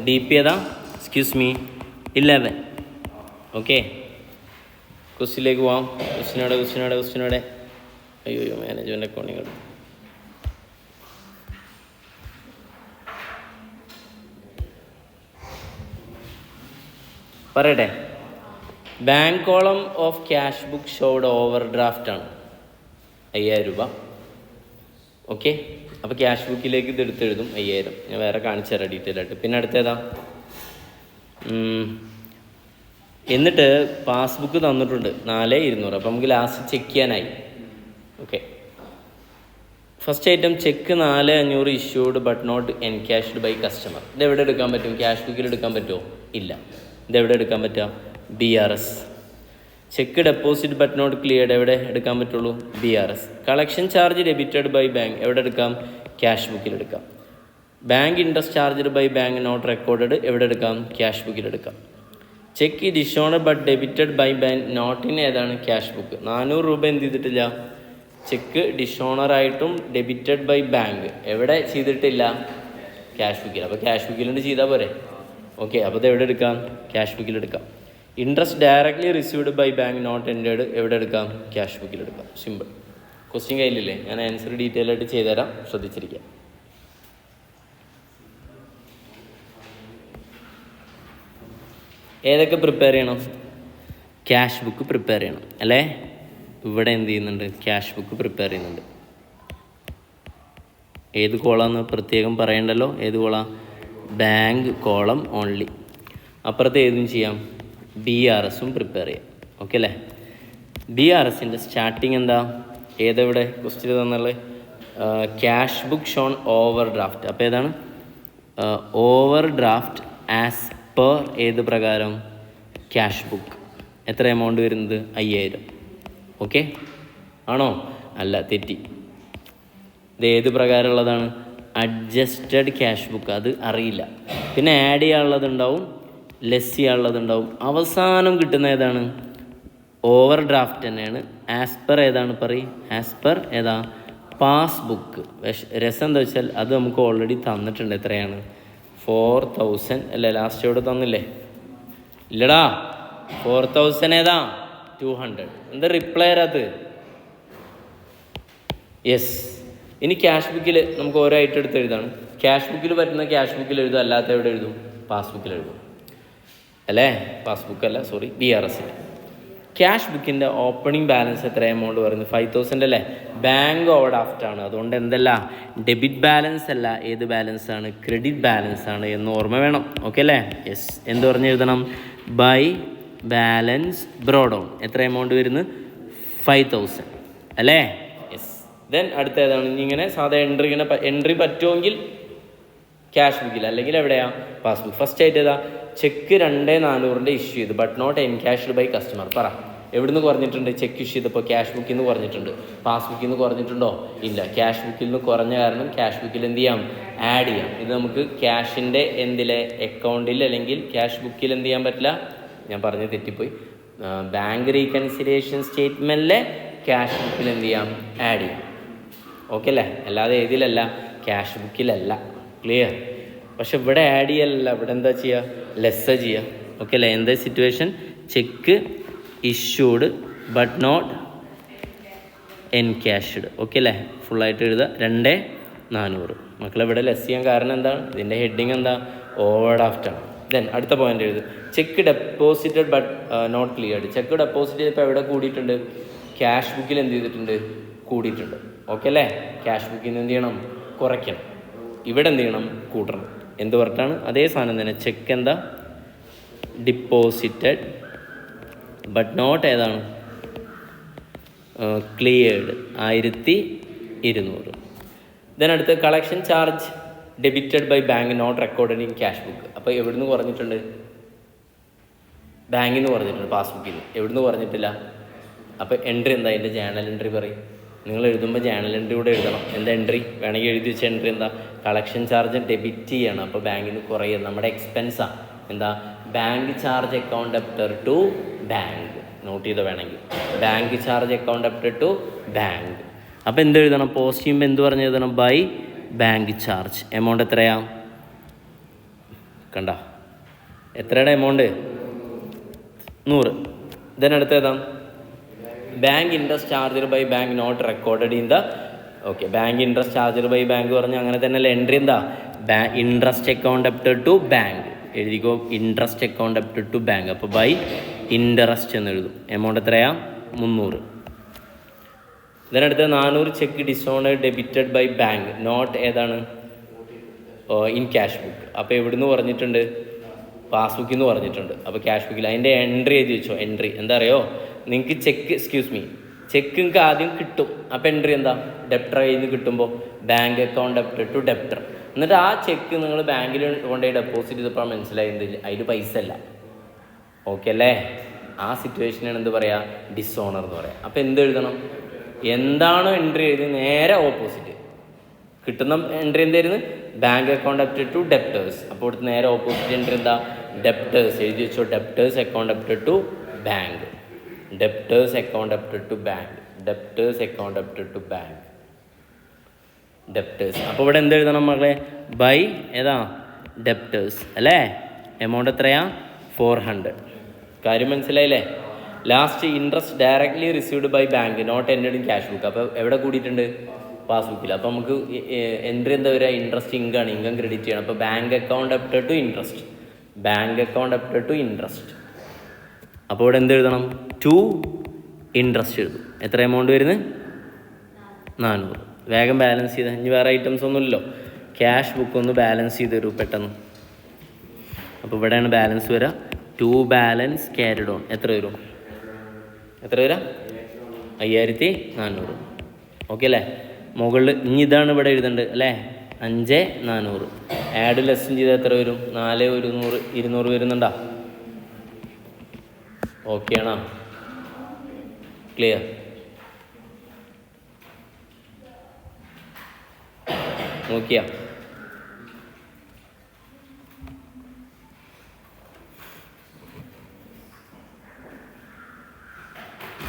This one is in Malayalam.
ഡി പി ഏതാ? Excuse me 11. ഓക്കെ, ക്വസ്റ്റിലേക്ക് പോവാം. ക്വസ്റ്റിനോടെ അയ്യോ മാനേജ്മെൻറ്റ് അക്കൗണ്ടിങ് പറയട്ടെ. Bank column of cash book showed overdraft ആണ് 5000 രൂപ. ഓക്കെ, അപ്പോൾ ക്യാഷ് ബുക്കിലേക്ക് ഇത് എടുത്തെഴുതും 5000. ഞാൻ വേറെ കാണിച്ചു തരാം ഡീറ്റെയിൽ ആയിട്ട്. പിന്നെ അടുത്തേതാ? എന്നിട്ട് പാസ്ബുക്ക് തന്നിട്ടുണ്ട് 4200. അപ്പോൾ നമുക്ക് ലാസ്റ്റ് ചെക്ക് ചെയ്യാനായി. Okay, first item cheque 4500 issued but not encashed by customer. ഇതെവിടെ എടുക്കാൻ പറ്റും? ക്യാഷ് ബുക്കിൽ എടുക്കാൻ പറ്റുമോ? ഇല്ല. ഇതെവിടെ എടുക്കാൻ പറ്റുക? BRS. Cheque deposit but not cleared എവിടെ എടുക്കാൻ പറ്റുള്ളൂ? BRS. Collection charge debited by bank എവിടെ എടുക്കാം? ക്യാഷ് ബുക്കിൽ എടുക്കാം. Bank interest charged by bank not recorded എവിടെ എടുക്കാം? ക്യാഷ് ബുക്കിൽ എടുക്കാം. Cheque dishonoured but debited by bank not in ഏതാണ്? Cash book. 400 രൂപ എന്ത് ചെയ്തിട്ടില്ല? ചെക്ക് ഡിഷോണറായിട്ടും ഡെബിറ്റഡ് ബൈ ബാങ്ക് എവിടെ ചെയ്തിട്ടില്ല? ക്യാഷ് ബുക്കിൽ. അപ്പോൾ ക്യാഷ് ബുക്കിലുണ്ട് ചെയ്താൽ പോരെ? ഓക്കെ, അപ്പോൾ ഇത് എവിടെ എടുക്കാം? ക്യാഷ് ബുക്കിൽ എടുക്കാം. Interest directly received by bank not entered എവിടെ എടുക്കാം? ക്യാഷ് ബുക്കിൽ എടുക്കാം. സിമ്പിൾ. ക്വസ്റ്റ്യൻ കയ്യിലില്ലേ? ഞാൻ ആൻസർ ഡീറ്റെയിൽ ആയിട്ട് ചെയ്തുതരാം, ശ്രദ്ധിച്ചിരിക്കാം. ഏതൊക്കെ പ്രിപ്പയർ ചെയ്യണം? ക്യാഷ് ബുക്ക് പ്രിപ്പയർ ചെയ്യണം അല്ലേ? ഇവിടെ എന്ത് ചെയ്യുന്നുണ്ട്? ക്യാഷ് ബുക്ക് പ്രിപ്പയർ ചെയ്യുന്നുണ്ട്. ഏത് കോളാന്ന് പ്രത്യേകം പറയണ്ടല്ലോ. ഏത് കോളാ? Bank column only. അപ്പുറത്ത് ഏതും ചെയ്യാം. BRSും പ്രിപ്പയർ ചെയ്യാം. ഓക്കെ അല്ലേ? BRSൻ്റെ സ്റ്റാർട്ടിങ് എന്താ? ഏതെവിടെ ക്വസ്റ്റ്യൻ തന്നുള്ളത്? Cash book shown overdraft. അപ്പോൾ ഏതാണ്? ഓവർ ഡ്രാഫ്റ്റ് ആസ് പെർ ഏത് പ്രകാരം? Cash book. എത്ര എമൗണ്ട് വരുന്നത്? 5000. ഓക്കെ ആണോ? അല്ല, തെറ്റി. ഇത് ഏത് പ്രകാരമുള്ളതാണ്? Adjusted cash book. അത് അറിയില്ല. പിന്നെ ആഡ് ചെയ്യാനുള്ളതുണ്ടാവും, ലെസ് ചെയ്യാനുള്ളതുണ്ടാവും. അവസാനം കിട്ടുന്ന ഏതാണ്? ഓവർ ഡ്രാഫ്റ്റ് തന്നെയാണ്. ആസ് പെർ ഏതാണ്? പറയും. ആസ് പെർ ഏതാ? പാസ്ബുക്ക്. രസം എന്താ വെച്ചാൽ അത് നമുക്ക് ഓൾറെഡി തന്നിട്ടുണ്ട്. എത്രയാണ്? 4000 അല്ലേ? ലാസ്റ്റ് ഇവിടെ തന്നില്ലേ? ഇല്ലടാ, 4000 ഏതാ? 200. എന്താ റിപ്ലൈ അത്? യെസ്. ഇനി ക്യാഷ് ബുക്കിൽ നമുക്ക് ഓരോ ഐറ്റം എടുത്ത് എഴുതാണ്. ക്യാഷ് ബുക്കിൽ പറ്റുന്ന ക്യാഷ് ബുക്കിൽ എഴുതും, അല്ലാത്ത എവിടെ എഴുതും? പാസ്ബുക്കിൽ എഴുതും അല്ലേ? പാസ്ബുക്ക് അല്ല, സോറി, BRSൽ. ക്യാഷ് ബുക്കിൻ്റെ ഓപ്പണിംഗ് ബാലൻസ് എത്ര എമൗണ്ട് പറയുന്നത്? 5000 അല്ലേ? ബാങ്ക് ഓവർ ഡ്രാഫ്റ്റ് ആണ്. അതുകൊണ്ട് എന്തല്ല? ഡെബിറ്റ് ബാലൻസ് അല്ല. ഏത് ബാലൻസ് ആണ്? ക്രെഡിറ്റ് ബാലൻസ് ആണ് എന്ന് ഓർമ്മ വേണം. ഓക്കെ അല്ലേ? യെസ്. എന്ത് പറഞ്ഞ് എഴുതണം? By balance brought down. എത്ര എമൗണ്ട് വരുന്നത്? 5000 അല്ലേ? യെസ്. ദെൻ അടുത്ത ഏതാണ്? ഇനി ഇങ്ങനെ സാധാ എൻട്രി പറ്റുമെങ്കിൽ ക്യാഷ് ബുക്കിൽ, അല്ലെങ്കിൽ എവിടെയാ? പാസ്ബുക്ക്. ഫസ്റ്റ് ആയിട്ട് ഏതാ? ചെക്ക് 2400 ഇഷ്യൂ ചെയ്തു but not encashed by customer. പറ, എവിടുന്ന് കുറഞ്ഞിട്ടുണ്ട്? ചെക്ക് ഇഷ്യൂ ചെയ്തപ്പോൾ ക്യാഷ് ബുക്കിൽ നിന്ന് കുറഞ്ഞിട്ടുണ്ട്. പാസ്ബുക്കിൽ നിന്ന് കുറഞ്ഞിട്ടുണ്ടോ? ഇല്ല. ക്യാഷ് ബുക്കിൽ നിന്ന് കുറഞ്ഞ കാരണം ക്യാഷ് ബുക്കിൽ എന്ത് ചെയ്യാം? ആഡ് ചെയ്യാം. ഇത് നമുക്ക് ക്യാഷിൻ്റെ എന്തിലെ? അക്കൗണ്ടിൽ, അല്ലെങ്കിൽ ക്യാഷ് ബുക്കിൽ എന്ത് ചെയ്യാൻ പറ്റില്ല? ഞാൻ പറഞ്ഞ് തെറ്റിപ്പോയി. ബാങ്ക് റീകൺസിലിയേഷൻ സ്റ്റേറ്റ്മെൻറ്റിലെ ക്യാഷ് ബുക്കിൽ എന്ത് ചെയ്യാം? ആഡ് ചെയ്യാം. ഓക്കെ അല്ലേ? അല്ലാതെ ഏതിലല്ല? ക്യാഷ് ബുക്കിലല്ല. ക്ലിയർ? പക്ഷെ ഇവിടെ ആഡ് ചെയ്യലല്ല. ഇവിടെ എന്താ ചെയ്യുക? ലെസ്സാ ചെയ്യുക. ഓക്കെ അല്ലേ? എന്താ situation? Cheque issued but not encashed. Okay അല്ലേ? ഫുള്ളായിട്ട് എഴുതുക. 2400. മക്കളെവിടെ ലെസ് ചെയ്യാൻ കാരണം എന്താണ്? ഇതിൻ്റെ ഹെഡിങ് എന്താ? ഓവർ ഡ്രാഫ്റ്റ് ആണ്. ദെൻ അടുത്ത പോയിന്റ് എഴുതുക. Cheque deposited but not cleared. Cheque deposit ചെയ്തപ്പോൾ എവിടെ കൂടിയിട്ടുണ്ട്? ക്യാഷ് ബുക്കിൽ എന്ത് ചെയ്തിട്ടുണ്ട്? കൂടിയിട്ടുണ്ട്. ഓക്കെ അല്ലേ? ക്യാഷ് ബുക്കിൽ നിന്ന് എന്ത് ചെയ്യണം? കുറയ്ക്കണം. ഇവിടെ എന്ത് ചെയ്യണം? കൂട്ടണം. എന്ത് പറഞ്ഞിട്ടാണ്? അതേ സാധനം തന്നെ. ചെക്ക് എന്താ? ഡിപ്പോസിറ്റഡ് ബട്ട് നോട്ട് ഏതാണ്? ക്ലിയർഡ് 1200. ദെൻ അടുത്ത് collection charge debited by bank not recorded in cash book. അപ്പോൾ എവിടുന്ന് കുറഞ്ഞിട്ടുണ്ട്? ബാങ്കിൽ നിന്ന് കുറഞ്ഞിട്ടുണ്ട്. പാസ്ബുക്കിൽ നിന്ന് എവിടുന്ന് കുറഞ്ഞിട്ടില്ല? അപ്പോൾ എൻട്രി എന്താ? അതിൻ്റെ ജേണൽ എൻട്രി പറയും. നിങ്ങൾ എഴുതുമ്പോൾ ജേണൽ എൻട്രി കൂടെ എഴുതണം. എന്താ എൻട്രി? വേണമെങ്കിൽ എഴുതി വെച്ച എൻട്രി എന്താ? കളക്ഷൻ ചാർജ് ഡെബിറ്റ് ചെയ്യണം. അപ്പോൾ ബാങ്കിൽ നിന്ന് കുറയും. നമ്മുടെ എക്സ്പെൻസാണ്. എന്താ? Bank charge account debtor to bank. Note ചെയ്ത് വേണമെങ്കിൽ bank charge account debtor to bank. അപ്പോൾ എന്ത് എഴുതണം? പോസ്റ്റ് ചെയ്യുമ്പോൾ എന്ത് പറഞ്ഞ് എഴുതണം? By bank charge. എമൗണ്ട് എത്രയാണ്? കണ്ട എത്രയുടെ എമൗണ്ട് 100. ഇതിനടുത്ത് ഏതാ bank interest charged by bank not recorded in the okay bank interest charged by bank പറഞ്ഞാൽ അങ്ങനെ തന്നെയല്ല എൻട്രി എന്താ interest account opted to bank എഴുതിക്കോ interest account opted to bank അപ്പോൾ ബൈ ഇൻട്രസ്റ്റ് എന്ന് എഴുതും എമൗണ്ട് എത്രയാ 300. ഇതിനടുത്ത് 400 cheque dishonoured debited by bank not ഏതാണ് ഇൻ ക്യാഷ് ബുക്ക്. അപ്പോൾ എവിടുന്ന് പറഞ്ഞിട്ടുണ്ട് പാസ്ബുക്കിൽ നിന്ന് പറഞ്ഞിട്ടുണ്ട്. അപ്പോൾ ക്യാഷ് ബുക്കിൽ അതിൻ്റെ എൻട്രി എഴുതി വെച്ചോ. എൻട്രി എന്താ അറിയോ നിങ്ങൾക്ക് ചെക്ക് ചെക്ക് നിങ്ങൾക്ക് ആദ്യം കിട്ടും. അപ്പോൾ എൻട്രി എന്താ ഡെപ്റ്റർ കയ്യിൽ നിന്ന് കിട്ടുമ്പോൾ bank account debited to debtor. എന്നിട്ട് ആ ചെക്ക് നിങ്ങൾ ബാങ്കിൽ കൊണ്ടുപോയി ഡെപ്പോസിറ്റ് ചെയ്തപ്പോൾ മനസ്സിലായത് അതിൽ പൈസ അല്ല. ഓക്കെ അല്ലേ? ആ സിറ്റുവേഷനാണ് എന്ത് പറയുക ഡിസോണർ എന്ന് പറയാം. അപ്പോൾ എന്ത് എഴുതണം എന്താണോ എൻട്രി എഴുതി നേരെ ഓപ്പോസിറ്റ് കിട്ടുന്ന എൻട്രി എന്തായിരുന്നു bank account debited to debtors. അപ്പോൾ ഇവിടുത്തെ നേരെ ഓപ്പോസിറ്റ് എൻട്രി എന്താ ഡെപ്റ്റേഴ്സ് എഴുതി വെച്ചോ. Debtors account debited to bank debtors account debited to bank debtors account debited to bank debtors. അപ്പോൾ ഇവിടെ എന്ത് എഴുതണം മകളെ ബൈ ഏതാ ഡെപ്റ്റേഴ്സ് അല്ലേ. എമൗണ്ട് എത്രയാ 400. കാര്യം മനസ്സിലായില്ലേ? Last interest directly received by bank not entered in cash book. അപ്പോൾ എവിടെ കൂടിയിട്ടുണ്ട് പാസ്ബുക്കിൽ. അപ്പോൾ നമുക്ക് എൻട്രി എന്താ വരിക ഇൻട്രസ്റ്റ് ഇൻകം ക്രെഡിറ്റ് ചെയ്യണം. അപ്പോൾ bank account opted to interest bank account opted to interest. അപ്പോൾ ഇവിടെ എന്ത് എഴുതണം ടു ഇൻട്രസ്റ്റ് എഴുതും. എത്ര എമൗണ്ട് വരുന്നത് 400. വേഗം ബാലൻസ് ചെയ്ത് ഇനി വേറെ ഐറ്റംസ് ഒന്നുമില്ലല്ലോ. ക്യാഷ് ബുക്ക് ഒന്ന് ബാലൻസ് ചെയ്ത് തരൂ പെട്ടെന്ന്. അപ്പോൾ ഇവിടെയാണ് ബാലൻസ് വരിക. ടു ബാലൻസ് ക്യാരിഡ് ഓൺ എത്ര വരും എത്ര വരാം 5400. ഓക്കെ അല്ലേ? മുകളിൽ ഇനി ഇതാണ് ഇവിടെ എഴുതേണ്ടത് അല്ലേ 5400. ആഡ് ലെസ്സും ചെയ്താൽ എത്ര വരും 4100 200 വരുന്നുണ്ടോ? ഓക്കെ ആണോ? ക്ലിയർ? നോക്കിയാ